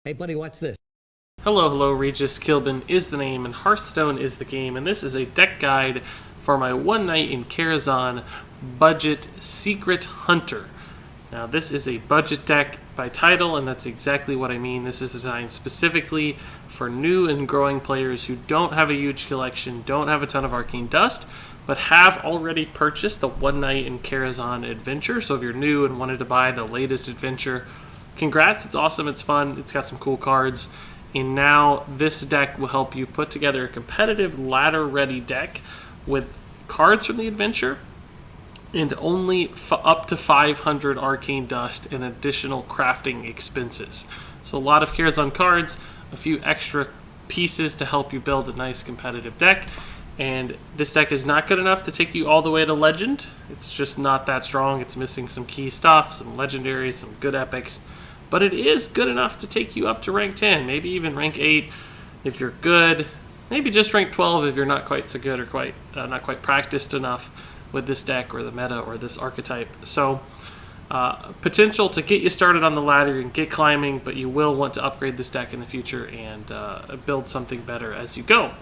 Hey, buddy, watch this. Hello, hello, Regis Kilbin is the name, and Hearthstone is the game, and this is a deck guide for my One Night in Karazhan Budget Secret Hunter. Now, this is a budget deck by title, and that's exactly what I mean. This is designed specifically for new and growing players who don't have a huge collection, don't have a ton of arcane dust, but have already purchased the One Night in Karazhan adventure. So if you're new and wanted to buy the latest adventure, congrats, it's awesome, it's fun, it's got some cool cards. And now this deck will help you put together a competitive ladder-ready deck with cards from the adventure and only up to 500 arcane dust and additional crafting expenses. So a lot of Karazhan cards, a few extra pieces to help you build a nice competitive deck. And this deck is not good enough to take you all the way to Legend. It's just not that strong. It's missing some key stuff, some legendaries, some good epics. But it is good enough to take you up to rank 10, maybe even rank 8 if you're good. Maybe just rank 12 if you're not quite so good or not quite practiced enough with this deck or the meta or this archetype. So potential to get you started on the ladder and get climbing, but you will want to upgrade this deck in the future and build something better as you go.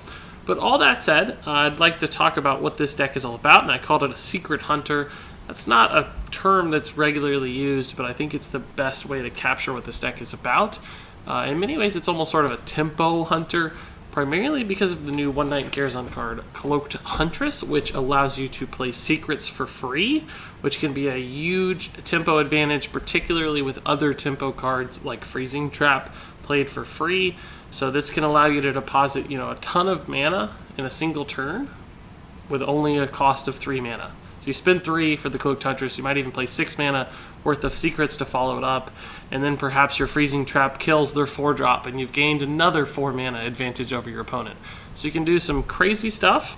But all that said, I'd like to talk about what this deck is all about, and I called it a secret hunter. That's not a term that's regularly used, but I think it's the best way to capture what this deck is about. In many ways, it's almost sort of a tempo hunter, primarily because of the new One Night in Karazhan card, Cloaked Huntress, which allows you to play secrets for free, which can be a huge tempo advantage, particularly with other tempo cards like Freezing Trap played for free. So this can allow you to deposit, a ton of mana in a single turn with only a cost of 3 mana. So you spend 3 for the Cloaked Huntress, you might even play 6 mana worth of secrets to follow it up, and then perhaps your Freezing Trap kills their 4-drop, and you've gained another 4 mana advantage over your opponent. So you can do some crazy stuff.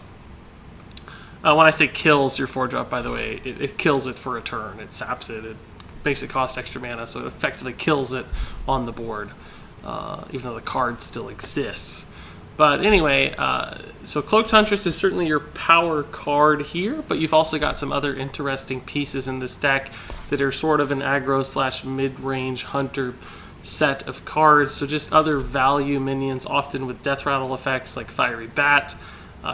When I say kills your 4-drop, by the way, it kills it for a turn. It saps it, it makes it cost extra mana, so it effectively kills it on the board, even though the card still exists. But anyway, so Cloaked Huntress is certainly your power card here, but you've also got some other interesting pieces in this deck that are sort of an aggro / mid-range hunter set of cards. So just other value minions, often with death rattle effects like Fiery Bat,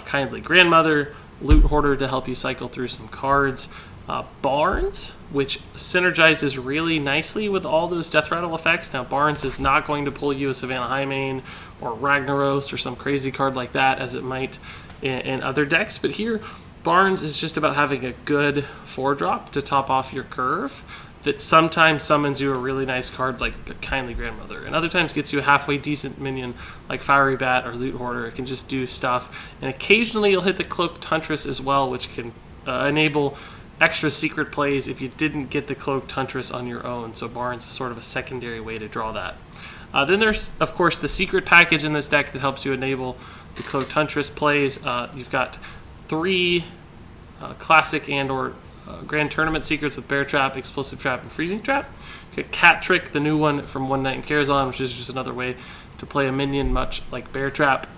Kindly Grandmother, Loot Hoarder to help you cycle through some cards. Barnes, which synergizes really nicely with all those death rattle effects. Now, Barnes is not going to pull you a Savannah Highmane or Ragnaros or some crazy card like that, as it might in other decks. But here, Barnes is just about having a good 4-drop to top off your curve that sometimes summons you a really nice card like Kindly Grandmother, and other times gets you a halfway decent minion like Fiery Bat or Loot Hoarder. It can just do stuff. And occasionally you'll hit the Cloaked Huntress as well, which can enable extra secret plays if you didn't get the Cloaked Huntress on your own. So Barnes is sort of a secondary way to draw that. Then there's, of course, the secret package in this deck that helps you enable the Cloaked Huntress plays. You've got 3 classic and or Grand Tournament secrets with Bear Trap, Explosive Trap, and Freezing Trap. You got Cat Trick, the new one from One Night in Karazhan, which is just another way to play a minion much like Bear Trap.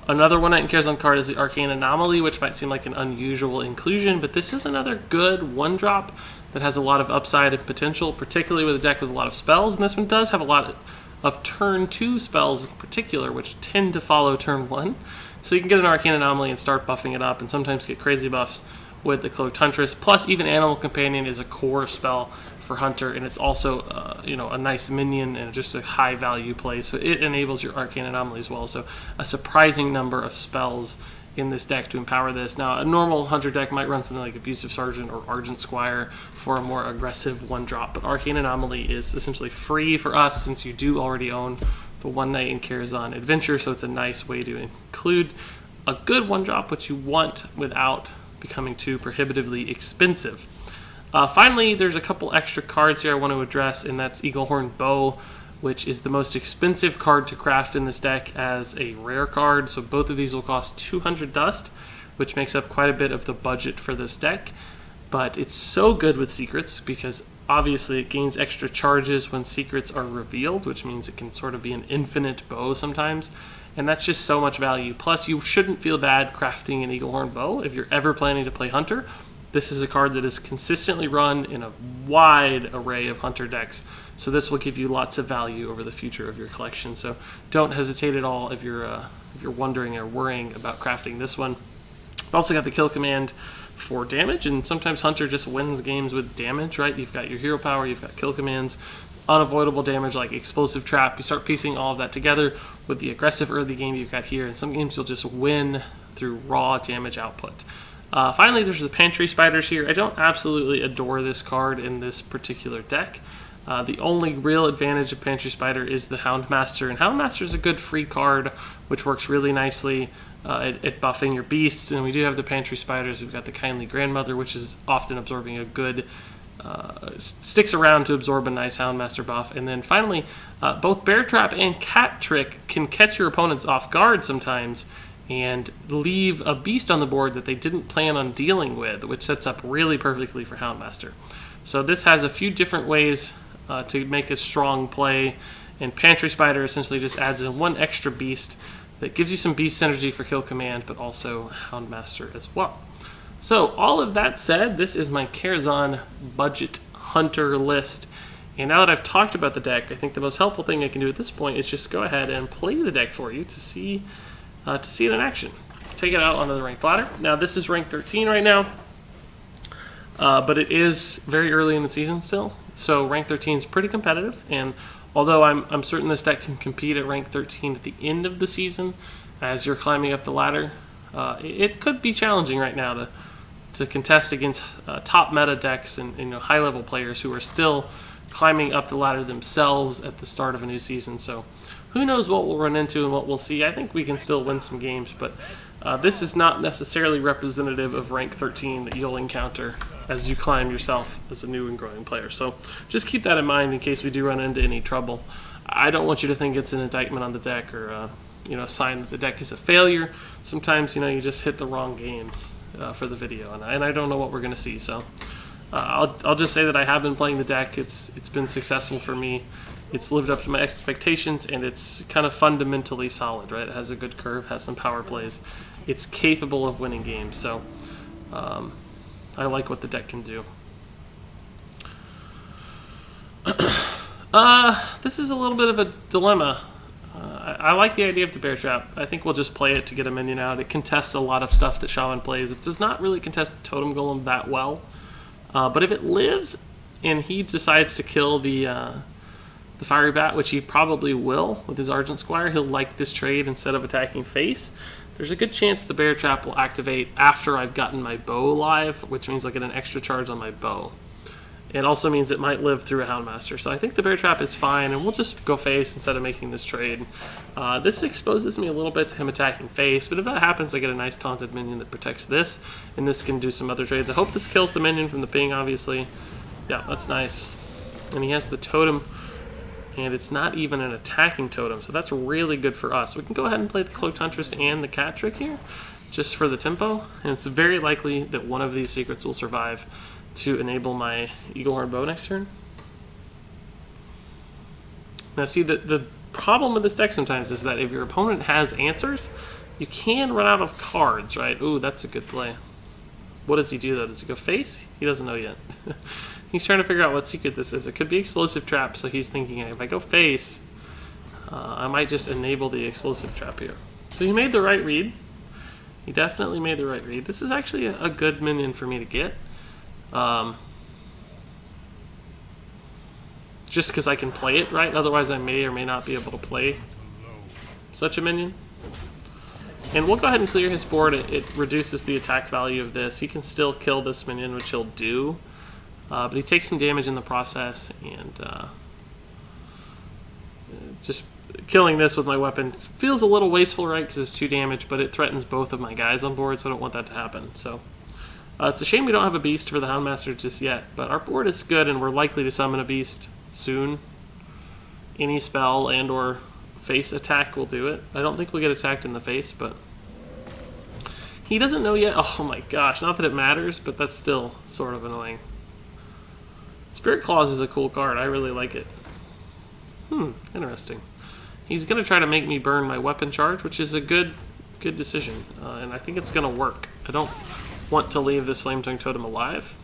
Another One Night in Karazhan card is the Arcane Anomaly, which might seem like an unusual inclusion, but this is another good 1-drop that has a lot of upside and potential, particularly with a deck with a lot of spells. And this one does have a lot of turn 2 spells in particular, which tend to follow turn 1. So you can get an Arcane Anomaly and start buffing it up, and sometimes get crazy buffs with the Cloaked Huntress. Plus, even Animal Companion is a core spell for Hunter, and it's also a nice minion and just a high value play, so it enables your Arcane Anomaly as well. So a surprising number of spells in this deck to empower this. Now, a normal Hunter deck might run something like Abusive Sergeant or Argent Squire for a more aggressive 1-drop, but Arcane Anomaly is essentially free for us since you do already own the One Night in Karazhan adventure, so it's a nice way to include a good 1-drop, which you want without becoming too prohibitively expensive. Finally, there's a couple extra cards here I want to address, and that's Eaglehorn Bow, which is the most expensive card to craft in this deck as a rare card. So both of these will cost 200 dust, which makes up quite a bit of the budget for this deck. But it's so good with secrets because obviously it gains extra charges when secrets are revealed, which means it can sort of be an infinite bow sometimes. And that's just so much value. Plus, you shouldn't feel bad crafting an Eaglehorn Bow if you're ever planning to play Hunter. This is a card that is consistently run in a wide array of Hunter decks, So this will give you lots of value over the future of your collection. So don't hesitate at all if you're wondering or worrying about crafting this one. I've also got the kill command for damage, and sometimes Hunter just wins games with damage, right? You've got your hero power, you've got kill commands, unavoidable damage like explosive trap. You start piecing all of that together with the aggressive early game you've got here, and some games you'll just win through raw damage output. Finally, there's the Pantry Spiders here. I don't absolutely adore this card in this particular deck. The only real advantage of Pantry Spider is the Houndmaster, and Houndmaster is a good free card, which works really nicely at buffing your beasts. And we do have the Pantry Spiders. We've got the Kindly Grandmother, which is often absorbing a good, sticks around to absorb a nice Houndmaster buff. And then finally, both Bear Trap and Cat Trick can catch your opponents off guard sometimes and leave a beast on the board that they didn't plan on dealing with, which sets up really perfectly for Houndmaster. So this has a few different ways to make a strong play, and Pantry Spider essentially just adds in one extra beast that gives you some beast synergy for kill command, but also Houndmaster as well. So all of that said, this is my Karazhan budget hunter list. And now that I've talked about the deck, I think the most helpful thing I can do at this point is just go ahead and play the deck for you to see it in action. Take it out onto the ranked ladder. Now this is rank 13 right now, but it is very early in the season still. So rank 13 is pretty competitive, and although I'm certain this deck can compete at rank 13 at the end of the season, as you're climbing up the ladder, it could be challenging right now to contest against top meta decks and high level players who are still climbing up the ladder themselves at the start of a new season. So who knows what we'll run into and what we'll see. I think we can still win some games, but this is not necessarily representative of rank 13 that you'll encounter as you climb yourself as a new and growing player. So just keep that in mind in case we do run into any trouble. I don't want you to think it's an indictment on the deck or a sign that the deck is a failure. Sometimes you just hit the wrong games for the video, and I don't know what we're going to see. So I'll just say that I have been playing the deck. It's been successful for me. It's lived up to my expectations, and it's kind of fundamentally solid, right? It has a good curve, has some power plays. It's capable of winning games, so I like what the deck can do. This is a little bit of a dilemma. I like the idea of the Bear Trap. I think we'll just play it to get a minion out. It contests a lot of stuff that Shaman plays. It does not really contest the Totem Golem that well. But if it lives and he decides to kill the Fiery Bat, which he probably will with his Argent Squire, he'll like this trade instead of attacking face. There's a good chance the Bear Trap will activate after I've gotten my bow live, which means I'll get an extra charge on my bow. It also means it might live through a Houndmaster. So I think the Bear Trap is fine, and we'll just go face instead of making this trade. This exposes me a little bit to him attacking face, but if that happens, I get a nice taunted minion that protects this, and this can do some other trades. I hope this kills the minion from the ping, obviously. Yeah, that's nice. And he has the totem, and it's not even an attacking totem, so that's really good for us. We can go ahead and play the Cloaked Huntress and the Cat Trick here, just for the tempo, and it's very likely that one of these secrets will survive to enable my Eaglehorn Bow next turn. Now see, the problem with this deck sometimes is that if your opponent has answers, you can run out of cards, right? Ooh, that's a good play. What does he do though? Does he go face? He doesn't know yet. He's trying to figure out what secret this is. It could be Explosive Trap, so he's thinking if I go face, I might just enable the Explosive Trap here. So he made the right read. He definitely made the right read. This is actually a good minion for me to get. Just because I can play it, right? Otherwise I may or may not be able to play such a minion. And we'll go ahead and clear his board. It reduces the attack value of this. He can still kill this minion, which he'll do. But he takes some damage in the process, and just killing this with my weapon feels a little wasteful, right? Because it's 2 damage, but it threatens both of my guys on board, so I don't want that to happen. So it's a shame we don't have a beast for the Houndmaster just yet, but our board is good, and we're likely to summon a beast soon. Any spell and or face attack will do it. I don't think we'll get attacked in the face, but he doesn't know yet. Oh my gosh, not that it matters, but that's still sort of annoying. Spirit Claws is a cool card. I really like it. Interesting. He's going to try to make me burn my weapon charge, which is a good decision, and I think it's going to work. I don't want to leave this Flame Tongue Totem alive,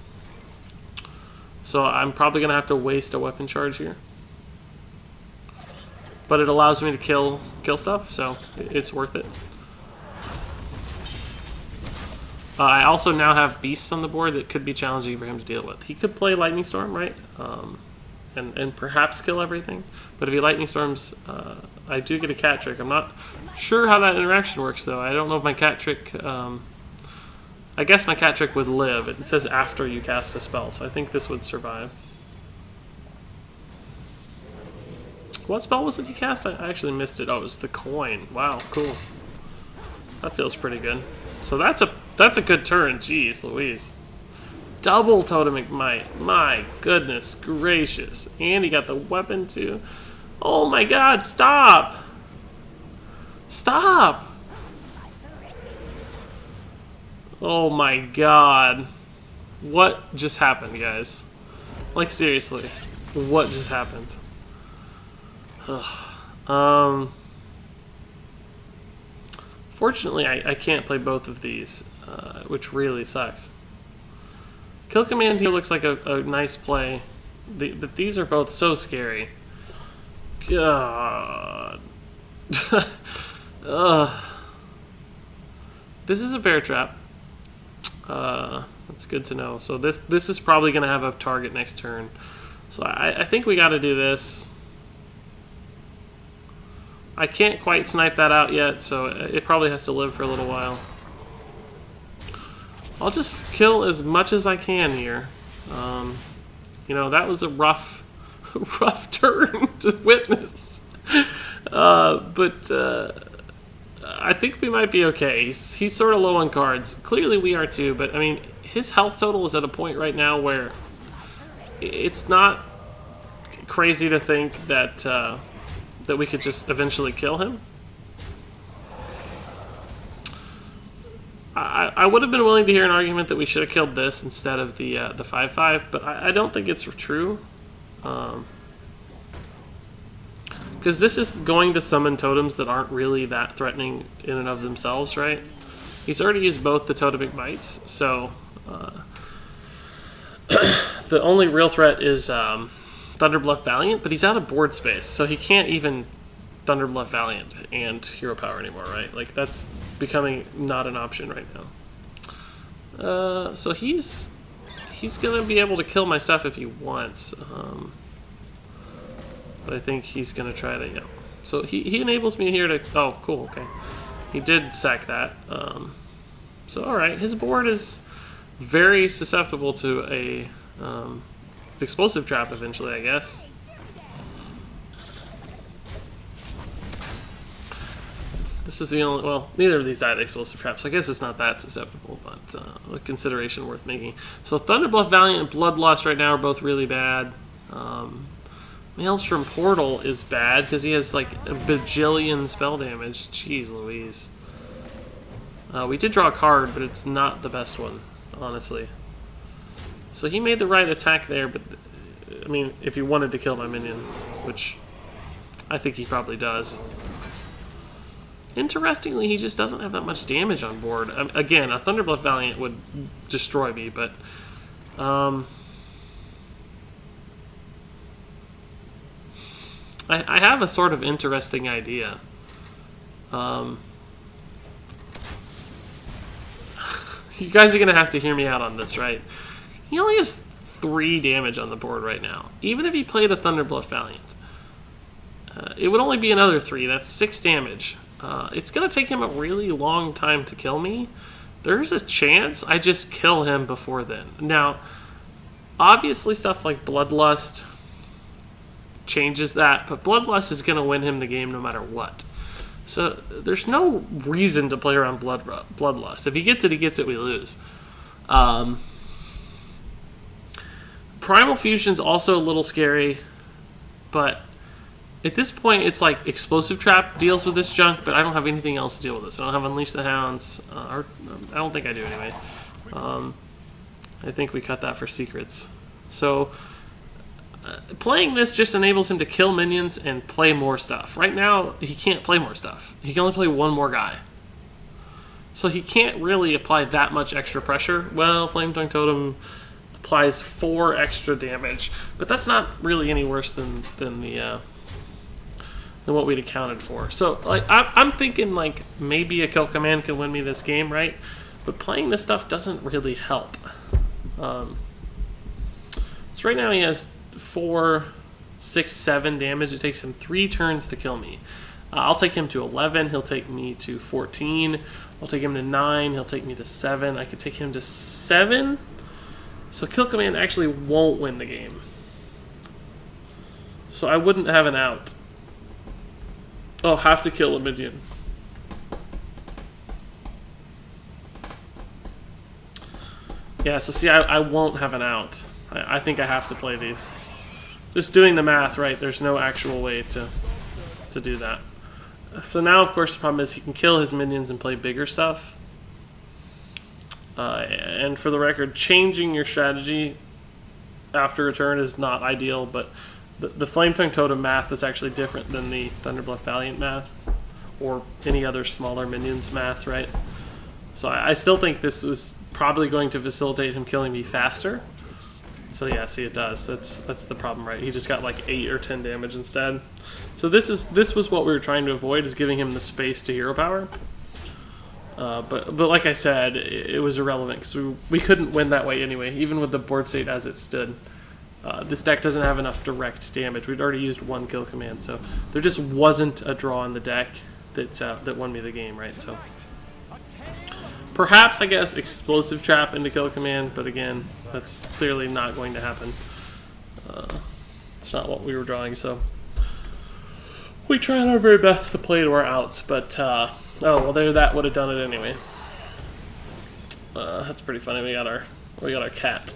so I'm probably going to have to waste a weapon charge here. but it allows me to kill stuff, so it's worth it. I also now have beasts on the board that could be challenging for him to deal with. He could play Lightning Storm, right? And perhaps kill everything. But if he Lightning Storms, I do get a cat trick. I'm not sure how that interaction works, though. I don't know if my cat trick... I guess my cat trick would live. It says after you cast a spell, so I think this would survive. What spell was it he cast? I actually missed it. Oh, it was the coin. Wow, cool. That feels pretty good. So that's a good turn. Jeez Louise. Double Totemic Might. My goodness gracious. And he got the weapon too. Oh my god, stop! Stop! Oh my god. What just happened, guys? Like, seriously. What just happened? Ugh. Fortunately, I can't play both of these, which really sucks. Kill Command here looks like a nice play, but these are both so scary. God. This is a bear trap. That's good to know. So this is probably going to have a target next turn. So I think we got to do this. I can't quite snipe that out yet, so it probably has to live for a little while. I'll just kill as much as I can here. You know, that was a rough turn to witness. But I think we might be okay. He's sort of low on cards. Clearly we are too, but I mean, his health total is at a point right now where it's not crazy to think that that we could just eventually kill him. I would have been willing to hear an argument that we should have killed this instead of the 5/5, but I don't think it's true. Because this is going to summon totems that aren't really that threatening in and of themselves, right? He's already used both the Totemic Mites, so the only real threat is Thunderbluff Valiant, but he's out of board space, so he can't even Thunderbluff Valiant and Hero Power anymore, right? Like, that's becoming not an option right now. So he's gonna be able to kill my stuff if he wants, but I think he's gonna try to, yeah. So he enables me here to, oh, cool, okay. He did sack that. So alright, his board is very susceptible to a explosive trap eventually, I guess. This is the only, well, neither of these died explosive traps, so I guess it's not that susceptible, but a consideration worth making. So Thunderbluff Valiant and Bloodlust right now are both really bad. Maelstrom Portal is bad because he has like a bajillion spell damage. Jeez Louise. We did draw a card, but it's not the best one, honestly. So he made the right attack there, but I mean, if he wanted to kill my minion, which I think he probably does. Interestingly, he just doesn't have that much damage on board. Again, a Thunderbluff Valiant would destroy me, but I have a sort of interesting idea. You guys are going to have to hear me out on this, right? He only has 3 damage on the board right now. Even if he played a Thunderbluff Valiant, it would only be another 3. That's 6 damage. It's going to take him a really long time to kill me. There's a chance I just kill him before then. Now, obviously stuff like Bloodlust changes that, but Bloodlust is going to win him the game no matter what. So there's no reason to play around Bloodlust. If he gets it, we lose. Primal Fusion's also a little scary, but at this point it's like Explosive Trap deals with this junk, but I don't have anything else to deal with this. I don't have Unleash the Hounds, or I don't think I do anyway. I think we cut that for secrets. So playing this just enables him to kill minions and play more stuff. Right now, he can't play more stuff. He can only play one more guy. So he can't really apply that much extra pressure. Well, Flame Tongue Totem applies 4 extra damage, but that's not really any worse than the than what we'd accounted for. So like I'm thinking like maybe a kill command can win me this game, right? But playing this stuff doesn't really help. So right now he has 4, 6, 7 damage. It takes him 3 turns to kill me. I'll take him to 11. He'll take me to 14. I'll take him to 9. He'll take me to 7. I could take him to 7. So kill command actually won't win the game. So I wouldn't have an out. Oh, have to kill a minion. Yeah, so see, I won't have an out. I think I have to play these. Just doing the math, right, there's no actual way to do that. So now, of course, the problem is he can kill his minions and play bigger stuff. And for the record, changing your strategy after a turn is not ideal, but the Flame Tongue Totem math is actually different than the Thunderbluff Valiant math or any other smaller minions math, right? So I still think this is probably going to facilitate him killing me faster. So yeah, see, it does. That's the problem, right? He just got like 8 or 10 damage instead. So this was what we were trying to avoid, is giving him the space to hero power. But like I said, it was irrelevant because we couldn't win that way anyway, even with the board state as it stood. This deck doesn't have enough direct damage. We'd already used 1 kill command, so there just wasn't a draw in the deck that won me the game, right? So perhaps, I guess, Explosive Trap into kill command, but again, that's clearly not going to happen. It's not what we were drawing, so we tried our very best to play to our outs, but oh well, that would have done it anyway. That's pretty funny. We got our cat.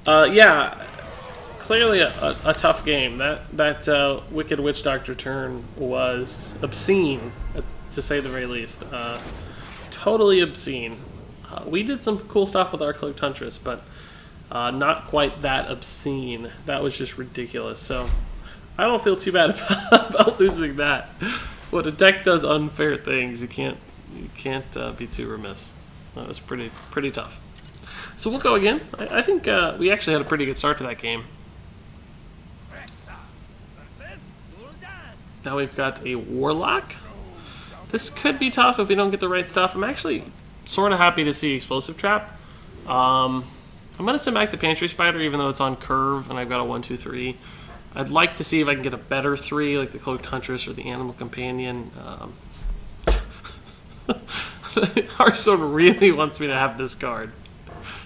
Yeah, clearly a tough game. That Wicked Witch Doctor turn was obscene, to say the very least. Totally obscene. We did some cool stuff with our Cloaked Huntress, but not quite that obscene. That was just ridiculous. So I don't feel too bad about losing that. When a deck does unfair things, you can't be too remiss. That was pretty tough. So we'll go again. I think we actually had a pretty good start to that game. Now we've got a Warlock. This could be tough if we don't get the right stuff. I'm actually sort of happy to see Explosive Trap. I'm going to send back the Pantry Spider, even though it's on curve and I've got a 1, 2, 3. I'd like to see if I can get a better 3, like the Cloaked Huntress or the Animal Companion. Hearthstone really wants me to have this card.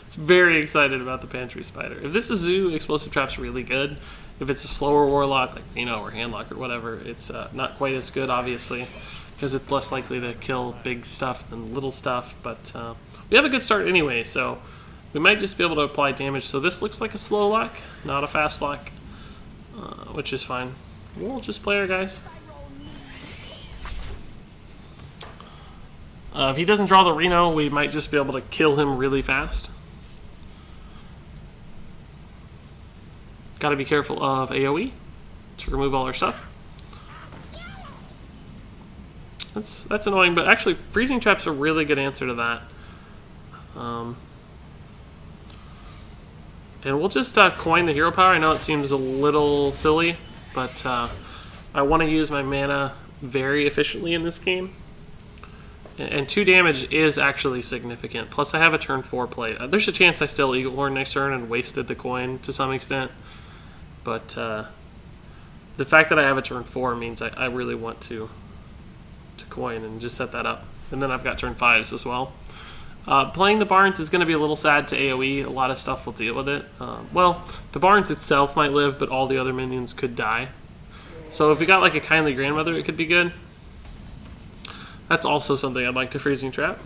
It's very excited about the Pantry Spider. If this is Zoo, Explosive Trap's really good. If it's a slower Warlock, like or Handlock or whatever, it's not quite as good, obviously, because it's less likely to kill big stuff than little stuff. But we have a good start anyway, so we might just be able to apply damage. So this looks like a slow lock, not a fast lock, which is fine. We'll just play our guys. If he doesn't draw the Reno, we might just be able to kill him really fast. Got to be careful of AoE to remove all our stuff. That's annoying, but actually Freezing Trap's a really good answer to that. And we'll just coin the hero power. I know it seems a little silly, but I want to use my mana very efficiently in this game. And 2 damage is actually significant. Plus I have a turn 4 play. There's a chance I still Eagle Horn next turn and wasted the coin to some extent. But the fact that I have a turn 4 means I really want to coin and just set that up. And then I've got turn 5s as well. Playing the Barnes is going to be a little sad to AoE. A lot of stuff will deal with it. Well, the Barnes itself might live, but all the other minions could die. So if we got like a Kindly Grandmother, it could be good. That's also something I'd like to Freezing Trap.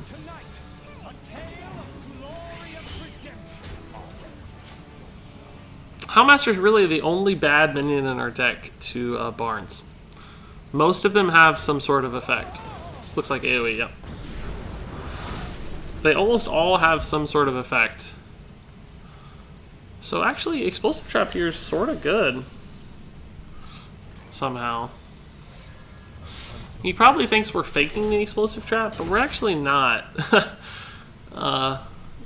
Howlmaster is really the only bad minion in our deck to Barnes. Most of them have some sort of effect. This looks like AoE, yep. They almost all have some sort of effect. So actually, Explosive Trap here is sort of good. Somehow. He probably thinks we're faking the Explosive Trap, but we're actually not.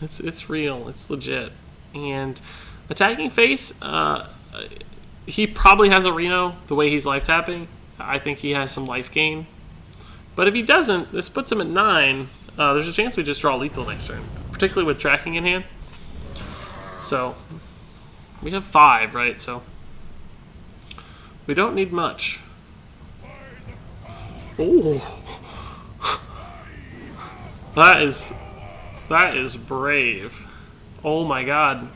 It's real. It's legit. And attacking face, He probably has a Reno the way he's life tapping. I think he has some life gain. But if he doesn't, this puts him at 9. There's a chance we just draw lethal next turn, particularly with tracking in hand. So we have 5, right? So we don't need much. Oh, that is brave. Oh my god.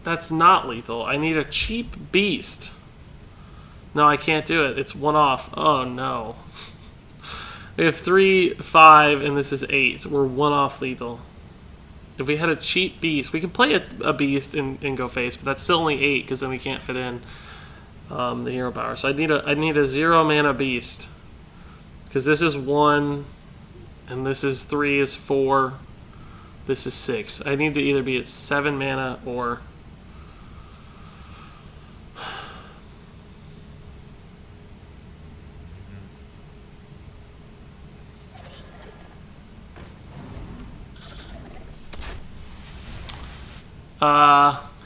That's not lethal. I need a cheap beast. No, I can't do it. It's 1 off. Oh no. We have 3, 5, and this is 8. We're 1 off lethal. If we had a cheap beast, we could play a beast and go face, but that's still only 8 because then we can't fit in the hero power. So I need a 0 mana beast because this is 1, and this is 3 is 4. This is 6. I need to either be at 7 mana or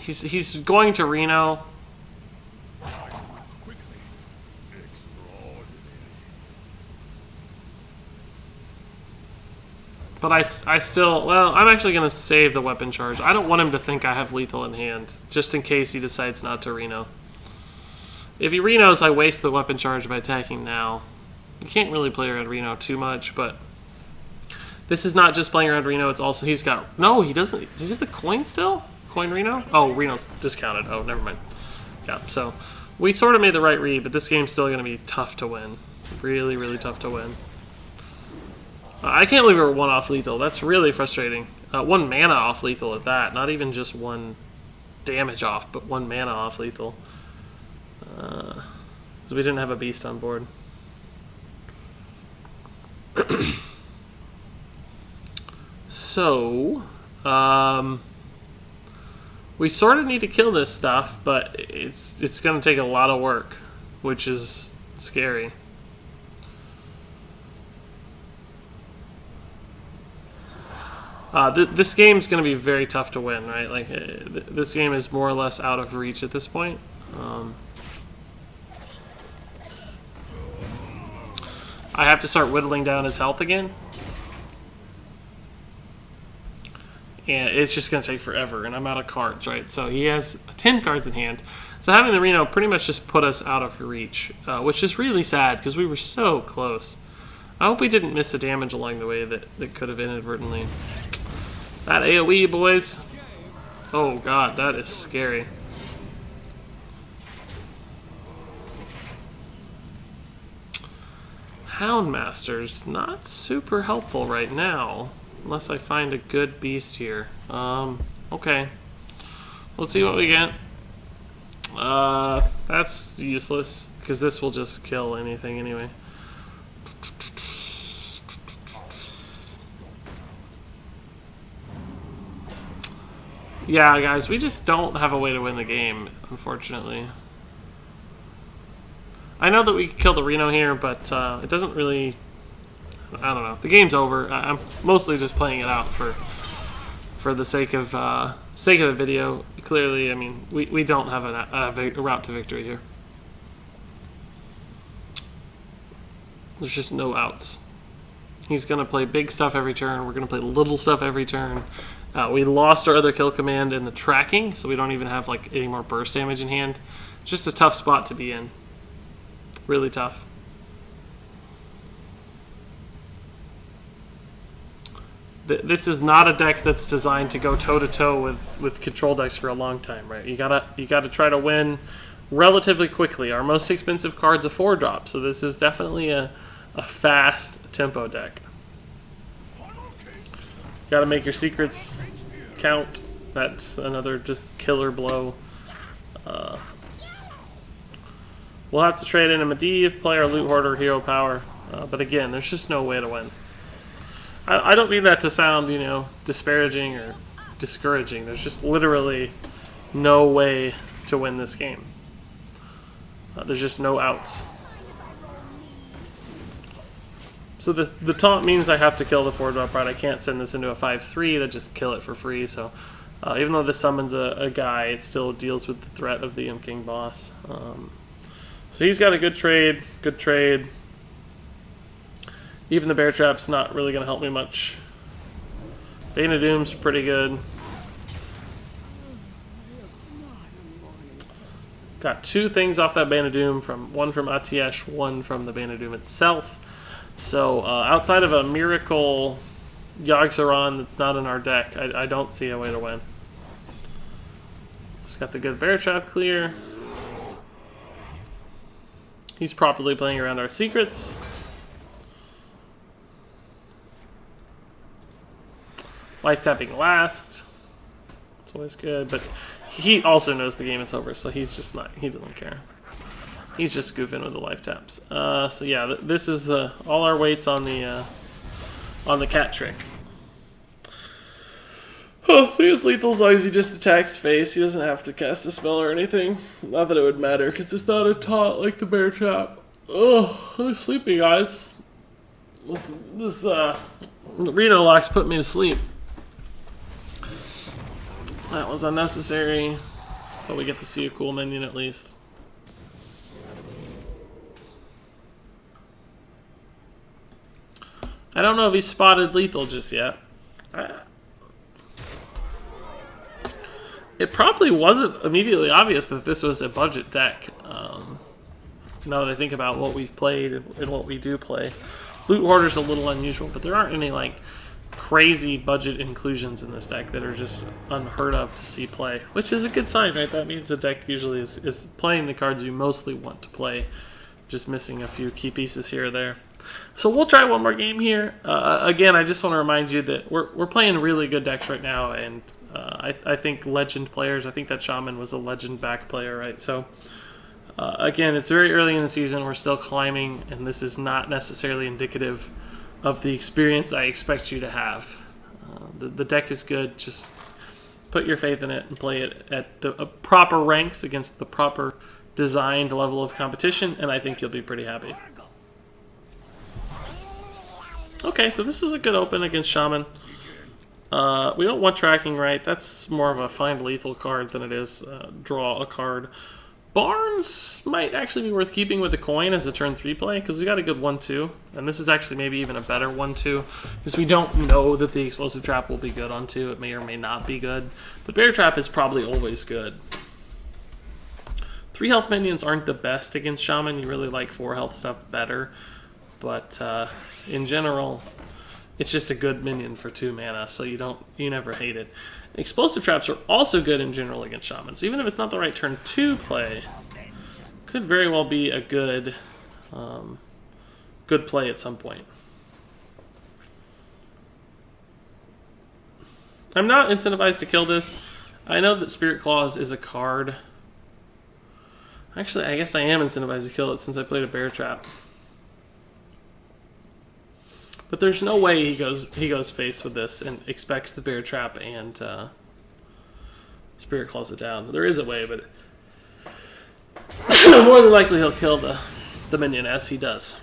he's going to Reno. But I still, well, I'm actually going to save the weapon charge. I don't want him to think I have lethal in hand, just in case he decides not to Reno. If he Renos, I waste the weapon charge by attacking now. You can't really play around Reno too much, but this is not just playing around Reno, it's also, he's got, no, he doesn't, does he have the coin still? Coin Reno? Oh, Reno's discounted. Oh, never mind. Yeah, so we sort of made the right read, but this game's still going to be tough to win. Really, really tough to win. I can't believe we were 1 off lethal. That's really frustrating. 1 mana off lethal at that. Not even just 1 damage off, but 1 mana off lethal. Because we didn't have a beast on board. So, we sort of need to kill this stuff, but it's going to take a lot of work, which is scary. This game's going to be very tough to win, right? Like, this game is more or less out of reach at this point. I have to start whittling down his health again. And it's just going to take forever, and I'm out of cards, right? So he has 10 cards in hand. So having the Reno pretty much just put us out of reach, which is really sad because we were so close. I hope we didn't miss a damage along the way that could have inadvertently. That AoE, boys. Oh god, that is scary. Houndmaster's not super helpful right now, unless I find a good beast here. Okay. Let's see what we get. That's useless, because this will just kill anything anyway. Yeah, guys, we just don't have a way to win the game, unfortunately. I know that we could kill the Reno here, but it doesn't really... I don't know. The game's over. I'm mostly just playing it out for the sake of the video. Clearly, I mean, we don't have a route to victory here. There's just no outs. He's going to play big stuff every turn. We're going to play little stuff every turn. We lost our other kill command in the tracking, so we don't even have like any more burst damage in hand. It's just a tough spot to be in. Really tough. This is not a deck that's designed to go toe-to-toe with control decks for a long time, right? You gotta try to win relatively quickly. Our most expensive card's a 4-drop, so this is definitely a fast tempo deck. Gotta make your secrets count. That's another just killer blow. We'll have to trade in a Medivh, play our Loot Hoarder, Hero Power. But again, there's just no way to win. I don't mean that to sound, you know, disparaging or discouraging. There's just literally no way to win this game. There's just no outs. So the taunt means I have to kill the 4-drop, right? I can't send this into a 5/3, that just kill it for free. So Even though this summons a guy, it still deals with the threat of the Imp King boss. So he's got a good trade. Good trade. Even the Bear Trap's not really going to help me much. Bane of Doom's pretty good. Got 2 things off that Bane of Doom, one from Atiesh, one from the Bane of Doom itself. So outside of a miracle Yogg-Saron that's not in our deck, I don't see a way to win. Just got the good Bear Trap clear. He's properly playing around our secrets. Life tapping last. It's always good, but he also knows the game is over, so he's just not. He doesn't care. He's just goofing with the life taps. So yeah, this is all our weights on the cat trick. Oh, so his lethal as long as he just attacks face. He doesn't have to cast a spell or anything. Not that it would matter, because it's not a taunt like the Bear Trap. Oh, I'm sleepy, guys. This Reno Locks put me to sleep. That was unnecessary, but we get to see a cool minion at least. I don't know if he spotted lethal just yet. It probably wasn't immediately obvious that this was a budget deck. Now that I think about what we've played and what we do play. Loot Hoarder's a little unusual, but there aren't any like crazy budget inclusions in this deck that are just unheard of to see play, which is a good sign, right? That means the deck usually is playing the cards you mostly want to play, just missing a few key pieces here or there. So we'll try one more game here. Again, I just want to remind you that we're playing really good decks right now, and I think legend players, I think that Shaman was a legend back player, right? So again, it's very early in the season, we're still climbing, and this is not necessarily indicative of the experience I expect you to have. The deck is good, just put your faith in it and play it at the proper ranks against the proper designed level of competition, and I think you'll be pretty happy. Okay, so this is a good open against Shaman. We don't want tracking, right? That's more of a find lethal card than it is draw a card. Barnes might actually be worth keeping with the coin as a turn 3 play, because we got a good 1-2, and this is actually maybe even a better 1-2, because we don't know that the explosive trap will be good on 2. It may or may not be good. The bear trap is probably always good. 3 health minions aren't the best against Shaman. You really like 4 health stuff better, but in general, it's just a good minion for 2 mana, so you never hate it. Explosive traps are also good in general against Shaman, so even if it's not the right turn 2 play, could very well be a good good play at some point. I'm not incentivized to kill this. I know that Spirit Claws is a card. Actually, I guess I am incentivized to kill it since I played a bear trap. But there's no way he goes face with this and expects the bear trap and Spirit Claws it down. There is a way, but more than likely he'll kill the minion as he does.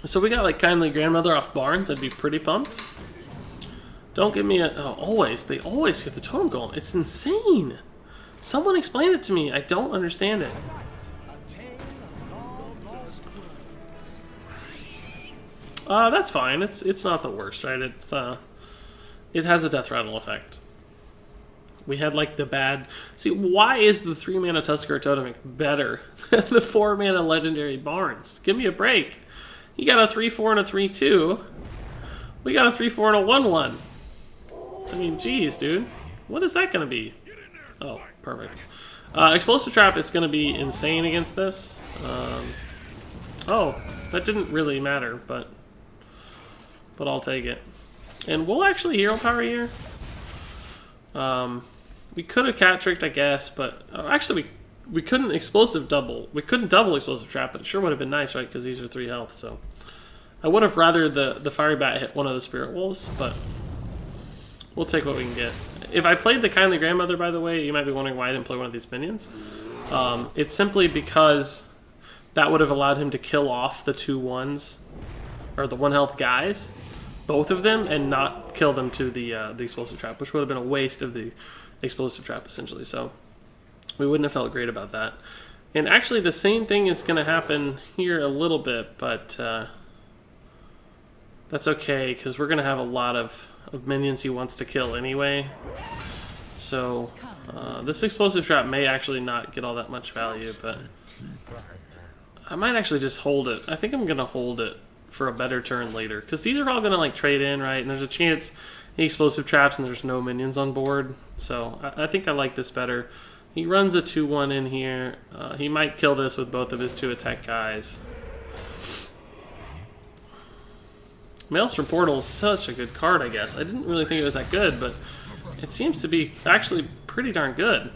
So we got like Kindly Grandmother off Barnes. I'd be pretty pumped. Don't give me a... Oh, they always get the totem golem. It's insane. Someone explain it to me. I don't understand it. That's fine. It's not the worst, right? It has a death rattle effect. We had like the bad... See, why is the 3-mana Tuskar Totem better than the 4-mana Legendary Barnes? Give me a break. You got a 3-4 and a 3-2. We got a 3-4 and a 1-1. I mean, geez, dude. What is that going to be? Oh, perfect. Explosive Trap is going to be insane against this. Oh, that didn't really matter, but I'll take it. And we'll actually Hero Power here. We could have Cat Tricked, I guess, but actually we couldn't Explosive Double. We couldn't double Explosive Trap, but it sure would have been nice, right? Because these are 3 health, so I would have rather the Fiery Bat hit one of the Spirit Wolves, but we'll take what we can get. If I played the Kindly Grandmother, by the way, you might be wondering why I didn't play one of these minions. It's simply because that would have allowed him to kill off the 2 1s, or the 1 health guys, both of them and not kill them to the explosive trap, which would have been a waste of the explosive trap, essentially. So we wouldn't have felt great about that. And actually, the same thing is going to happen here a little bit, but that's okay, because we're going to have a lot of minions he wants to kill anyway. So this explosive trap may actually not get all that much value, but I might actually just hold it. I think I'm going to hold it for a better turn later, because these are all going to like trade in, right? And there's a chance he explosive traps and there's no minions on board. So I think I like this better. He runs a 2-1 in here. He might kill this with both of his 2 attack guys. Maelstrom Portal is such a good card, I guess. I didn't really think it was that good, but it seems to be actually pretty darn good.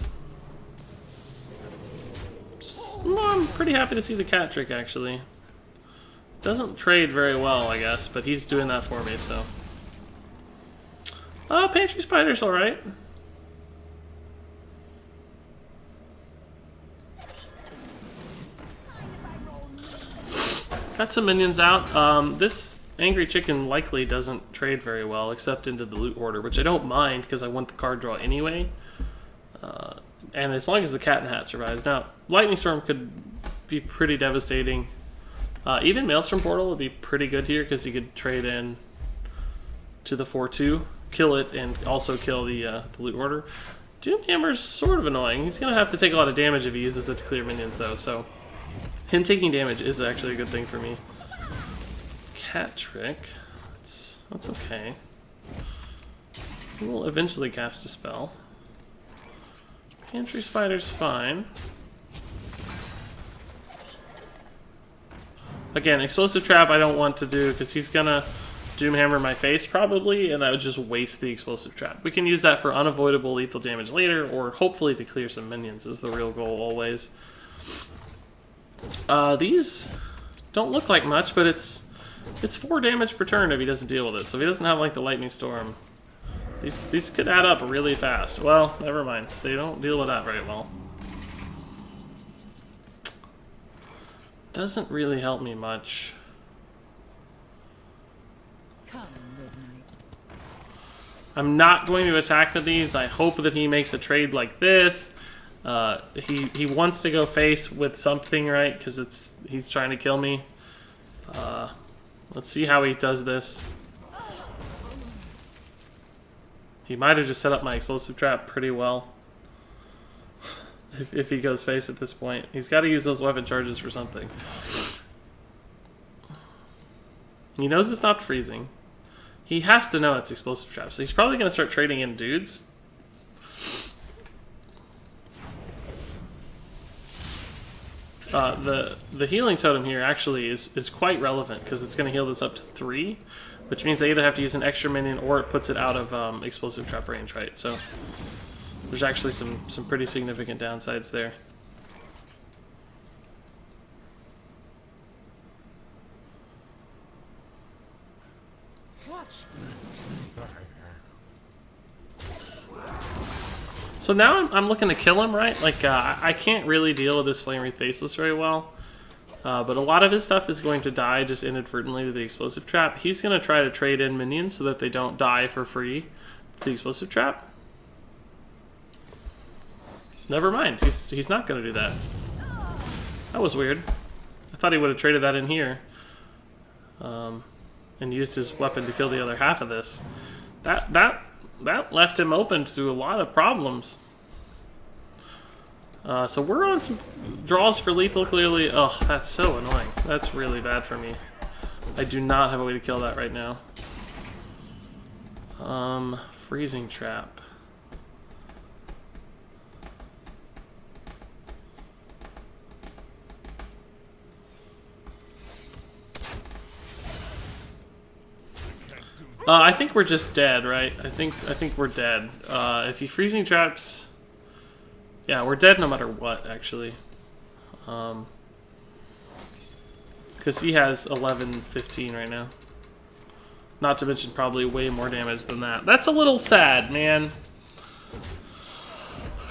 So, I'm pretty happy to see the cat trick, actually. Doesn't trade very well, I guess, but he's doing that for me, so. Pantry Spider's alright. Got some minions out. This Angry Chicken likely doesn't trade very well, except into the loot hoarder, which I don't mind because I want the card draw anyway. And as long as the Cat in Hat survives. Now, Lightning Storm could be pretty devastating. Even Maelstrom Portal would be pretty good here because he could trade in to the 4-2, kill it, and also kill the loot hoarder. Doomhammer's sort of annoying. He's going to have to take a lot of damage if he uses it to clear minions, though, so him taking damage is actually a good thing for me. Cat trick. That's okay. We'll eventually cast a spell. Pantry Spider's fine. Again, Explosive Trap I don't want to do because he's gonna Doomhammer my face probably, and that would just waste the Explosive Trap. We can use that for unavoidable lethal damage later, or hopefully to clear some minions is the real goal always. These don't look like much, but it's 4 damage per turn if he doesn't deal with it. So if he doesn't have like the Lightning Storm, these could add up really fast. Well, never mind. They don't deal with that very well. Doesn't really help me much. I'm not going to attack with these. I hope that he makes a trade like this. He wants to go face with something, right? Because he's trying to kill me. Let's see how he does this. He might have just set up my Explosive Trap pretty well. If he goes face at this point. He's got to use those weapon charges for something. He knows it's not freezing. He has to know it's Explosive Trap, so he's probably going to start trading in dudes. The healing totem here actually is quite relevant because it's going to heal this up to 3, which means I either have to use an extra minion or it puts it out of Explosive Trap range, right? So there's actually some pretty significant downsides there. So now I'm looking to kill him, right? Like, I can't really deal with this Flame Wreath Faceless very well. But a lot of his stuff is going to die just inadvertently to the Explosive Trap. He's going to try to trade in minions so that they don't die for free to the Explosive Trap. Never mind, he's not going to do that. That was weird. I thought he would have traded that in here. And used his weapon to kill the other half of this. That left him open to a lot of problems. So we're on some draws for lethal, clearly. Ugh, that's so annoying. That's really bad for me. I do not have a way to kill that right now. Freezing Trap. I think we're just dead, right? I think we're dead. If he freezing traps, yeah, we're dead no matter what, actually. Because he has 11, 15 right now. Not to mention probably way more damage than that. That's a little sad, man.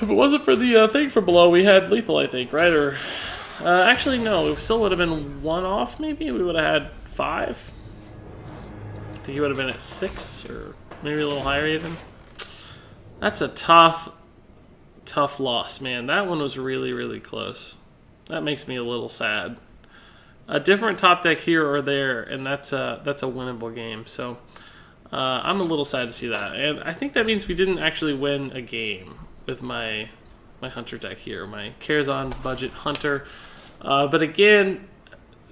If it wasn't for the thing from below, we had lethal, I think, right? Or actually, no, it still would have been 1 off. Maybe we would have had 5. think he would have been at 6 or maybe a little higher even. That's a tough loss, man. That one was really, really close. That makes me a little sad. A different top deck here or there, and that's a winnable game. So I'm a little sad to see that. And I think that means we didn't actually win a game with my Hunter deck here, my Karazhan budget Hunter. But again,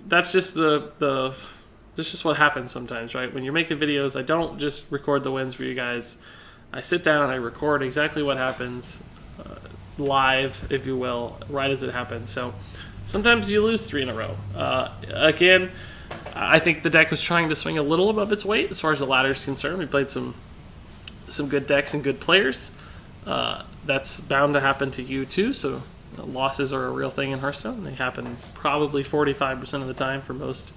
that's just that's just what happens sometimes, right? When you're making videos, I don't just record the wins for you guys. I sit down, I record exactly what happens live, if you will, right as it happens. So sometimes you lose 3 in a row. Again, I think the deck was trying to swing a little above its weight as far as the ladder is concerned. We played some good decks and good players. That's bound to happen to you too. So losses are a real thing in Hearthstone. They happen probably 45% of the time for most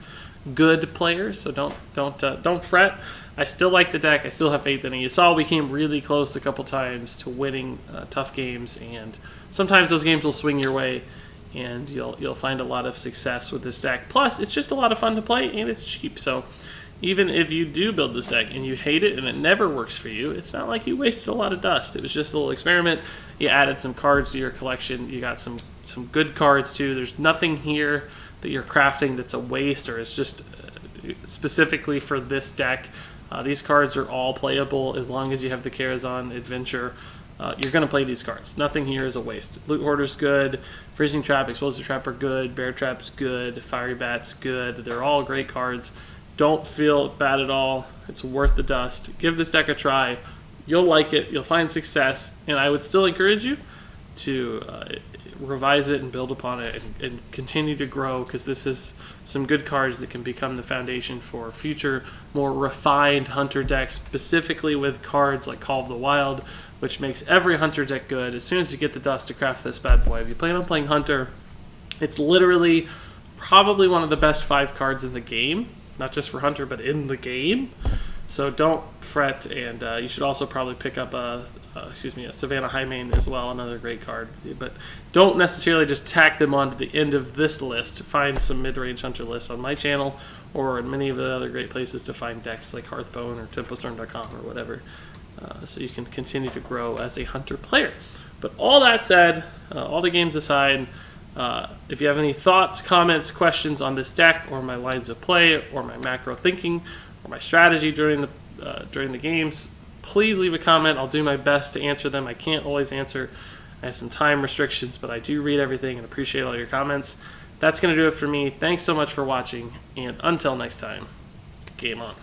good players. So don't fret. I still like the deck. I still have faith in it. You saw we came really close a couple times to winning tough games, and sometimes those games will swing your way, and you'll find a lot of success with this deck. Plus, it's just a lot of fun to play, and it's cheap. So even if you do build this deck and you hate it and it never works for you, it's not like you wasted a lot of dust. It was just a little experiment. You added some cards to your collection. You got some good cards too. There's nothing here that you're crafting that's a waste, or it's just specifically for this deck. These cards are all playable as long as you have the Karazhan Adventure. You're going to play these cards. Nothing here is a waste. Loot Hoarder's good. Freezing Trap, Explosive Trap are good. Bear Trap's good. Fiery Bat's good. They're all great cards. Don't feel bad at all. It's worth the dust. Give this deck a try. You'll like it. You'll find success. And I would still encourage you to revise it and build upon it and continue to grow, because this is some good cards that can become the foundation for future, more refined Hunter decks, specifically with cards like Call of the Wild, which makes every Hunter deck good. As soon as you get the dust to craft this bad boy, if you plan on playing Hunter, it's literally probably one of the best 5 cards in the game, not just for Hunter, but in the game. So don't fret, and you should also probably pick up a Savannah Highmane as well, another great card. But don't necessarily just tack them onto the end of this list. Find some mid-range Hunter lists on my channel or in many of the other great places to find decks like Hearthstone or TempoStorm.com or whatever, so you can continue to grow as a Hunter player. But all that said, all the games aside, if you have any thoughts, comments, questions on this deck or my lines of play or my macro thinking or my strategy during the games, please leave a comment. I'll do my best to answer them. I can't always answer. I have some time restrictions, but I do read everything and appreciate all your comments. That's going to do it for me. Thanks so much for watching, and until next time, game on.